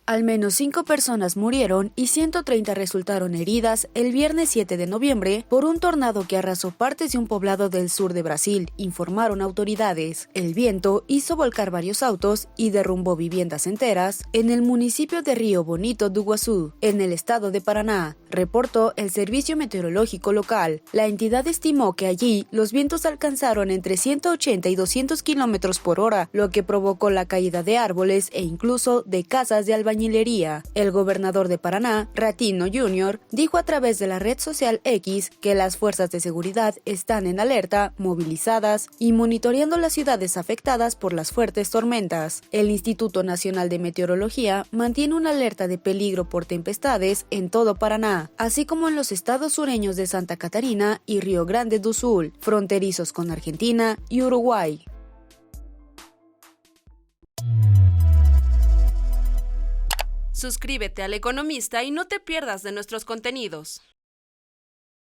Al menos 5 personas murieron y 130 resultaron heridas el viernes 7 de noviembre por un tornado que arrasó partes de un poblado del sur de Brasil, informaron autoridades. El viento hizo volcar varios autos y derrumbó viviendas enteras en el municipio de Río Bonito do Iguazú, en el estado de Paraná, reportó el servicio meteorológico local. La entidad estimó que allí los vientos alcanzaron entre 180 y 200 kilómetros por hora, lo que provocó la caída de árboles e incluso de casas de albañilería. El gobernador de Paraná, Ratinho Jr., dijo a través de la red social X que las fuerzas de seguridad están en alerta, movilizadas y monitoreando las ciudades afectadas por las fuertes tormentas. El Instituto Nacional de Meteorología mantiene una alerta de peligro por tempestades en todo Paraná, así como en los estados sureños de Santa Catarina y Río Grande do Sul, fronterizos con Argentina y Uruguay. Suscríbete al Economista y no te pierdas de nuestros contenidos.